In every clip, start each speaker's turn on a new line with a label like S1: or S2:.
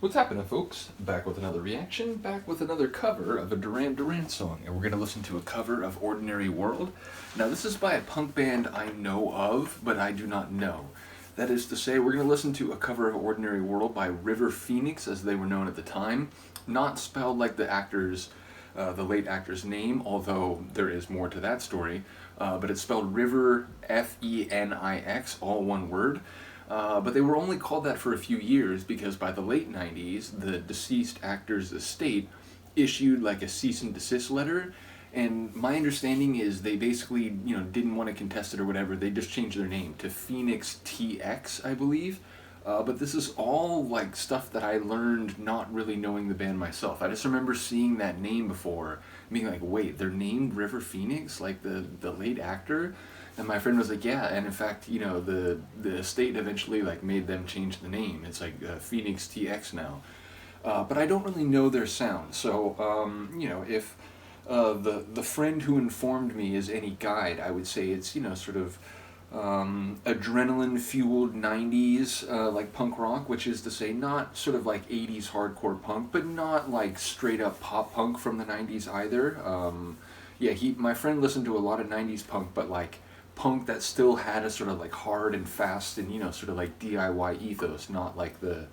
S1: What's happening, folks? Back with another reaction, back with another cover of a Duran Duran song, and we're going to listen to a cover of Ordinary World. Now, this is by a punk band I know of, but I do not know. That is to say, we're going to listen to a cover of Ordinary World by Riverfenix, as they were known at the time. Not spelled like the actor's, the late actor's name, although there is more to that story. But it's spelled River, F-E-N-I-X, all one word. But they were only called that for a few years because by the late 90s, the deceased actor's estate issued like a cease and desist letter. And my understanding is they basically, didn't want to contest it or whatever. They just changed their name to Fenix-TX, I believe. But this is all like stuff that I learned not really knowing the band myself. I just remember seeing that name before, being like, wait, they're named Riverfenix, like the late actor? And my friend was like, yeah, and in fact, the estate eventually like made them change the name. It's like Fenix-TX now. But I don't really know their sound. So, if the friend who informed me is any guide, I would say it's, sort of adrenaline-fueled 90s like punk rock, which is to say not sort of like 80s hardcore punk, but not like straight-up pop punk from the 90s either. My friend listened to a lot of 90s punk, but like punk that still had a sort of like hard and fast and sort of like DIY ethos, not like the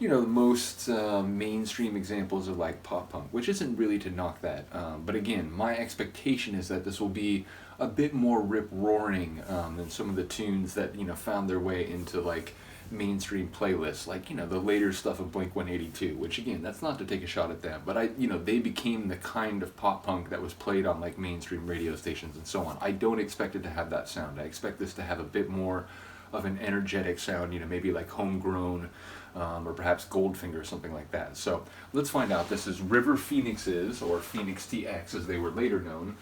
S1: most mainstream examples of like pop punk, which isn't really to knock that. But again, my expectation is that this will be a bit more rip-roaring than some of the tunes that found their way into like mainstream playlists, like the later stuff of Blink-182, which again, that's not to take a shot at them, but they became the kind of pop punk that was played on like mainstream radio stations and so on. I don't expect it to have that sound. I expect this to have a bit more of an energetic sound, maybe like Homegrown, or perhaps Goldfinger or something like that. So let's find out. This is Riverfenix's, or Fenix-TX as they were later known.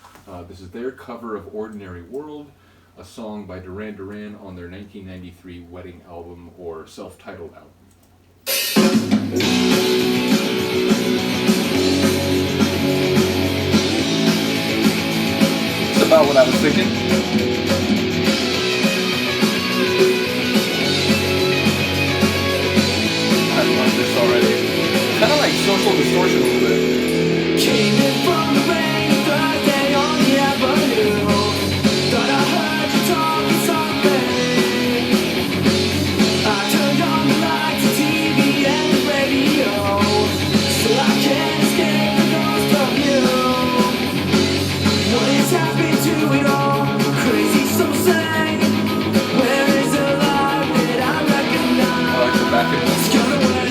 S1: This is their cover of Ordinary World, a song by Duran Duran on their 1993 Wedding album, or self-titled album. It's about what I was thinking. This already. Kind of like Social Distortion a little bit.
S2: Came in from the rain, third day on the avenue. Thought I heard you talking something. I turned on the lights, the TV and the radio, so I can't escape the ghost of you. What has happened to it all? Crazy, so sane. Where is the light that I recognize?
S1: I like the back end.
S2: It's gone away.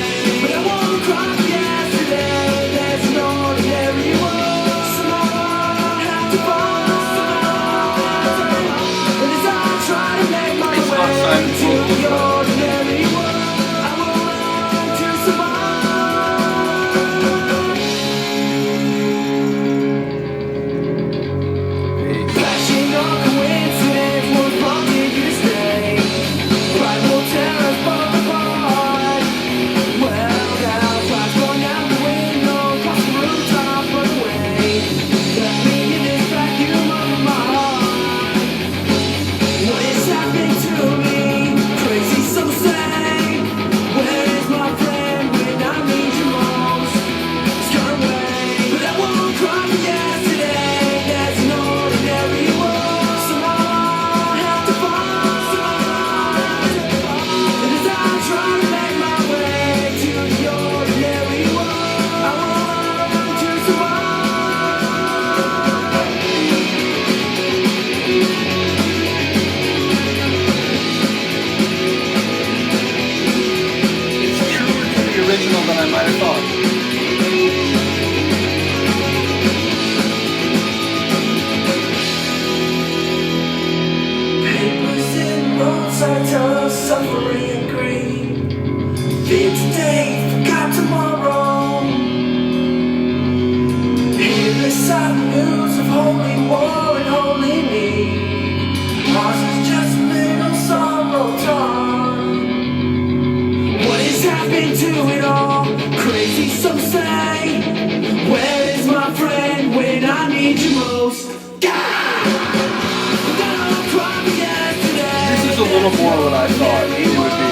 S1: Than I might have thought.
S2: Papers in roadside tell us suffering and greed. Live today, forgot tomorrow. Hear the sad news of holy war and holy need. Ours is just a little sorrow time. What has happened to it all? Crazy, some say. Where is my friend when I need you most?
S1: This is a little more what I thought it would be.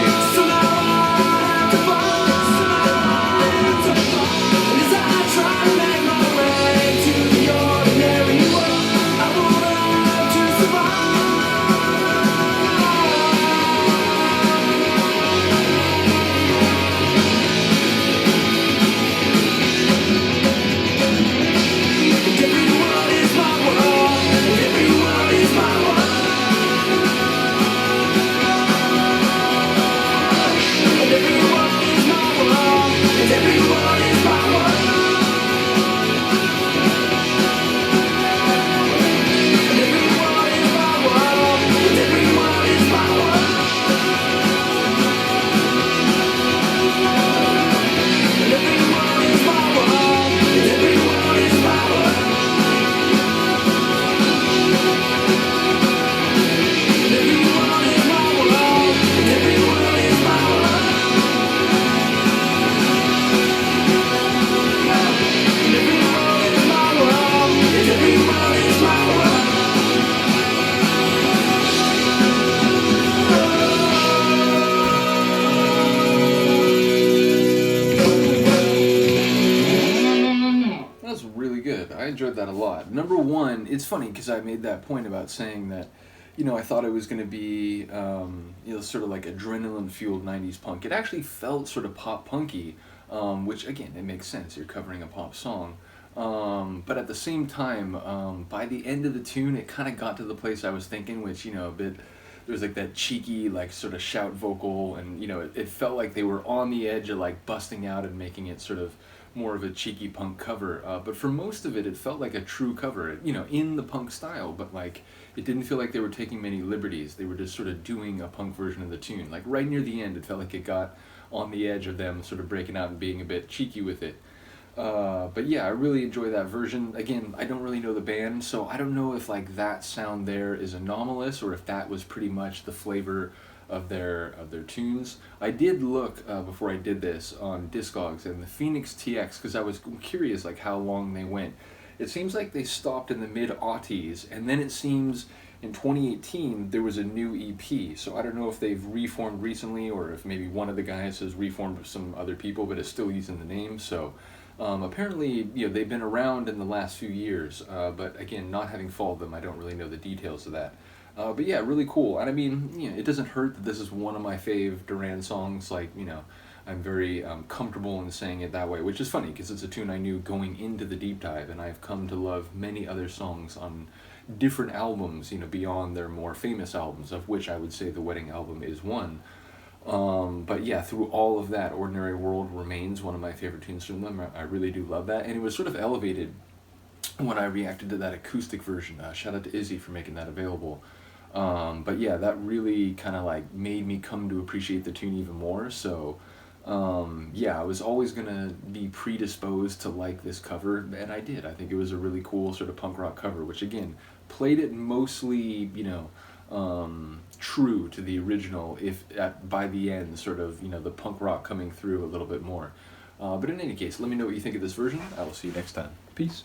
S1: enjoyed that a lot. Number one, it's funny because I made that point about saying that, I thought it was going to be, sort of like adrenaline-fueled 90s punk. It actually felt sort of pop-punky, which, again, it makes sense. You're covering a pop song. But at the same time, by the end of the tune, it kind of got to the place I was thinking, which, a bit, there was like that cheeky, like sort of shout vocal, and, it felt like they were on the edge of like busting out and making it sort of more of a cheeky punk cover. But for most of it, it felt like a true cover, in the punk style, but like, it didn't feel like they were taking many liberties. They were just sort of doing a punk version of the tune. Like right near the end, it felt like it got on the edge of them sort of breaking out and being a bit cheeky with it. But yeah, I really enjoy that version. Again, I don't really know the band, so I don't know if like that sound there is anomalous or if that was pretty much the flavor of their tunes. I did look before I did this on Discogs and the Fenix-TX because I was curious like how long they went. It seems like they stopped in the mid-aughties, and then it seems in 2018 there was a new EP. So I don't know if they've reformed recently or if maybe one of the guys has reformed with some other people but is still using the name. So apparently, they've been around in the last few years, but again, not having followed them, I don't really know the details of that. But yeah, really cool. And I mean, it doesn't hurt that this is one of my fave Duran songs. Like, I'm very comfortable in saying it that way, which is funny because it's a tune I knew going into the deep dive, and I've come to love many other songs on different albums, beyond their more famous albums, of which I would say the Wedding album is one. But yeah, through all of that, Ordinary World remains one of my favorite tunes from them. I really do love that, and it was sort of elevated when I reacted to that acoustic version. Shout out to Izzy for making that available. But yeah, that really kind of like made me come to appreciate the tune even more. So yeah, I was always gonna be predisposed to like this cover, and I did. I think it was a really cool sort of punk rock cover, which again played it mostly, true to the original, if by the end sort of, the punk rock coming through a little bit more. But in any case, let me know what you think of this version. I will see you next time. Peace.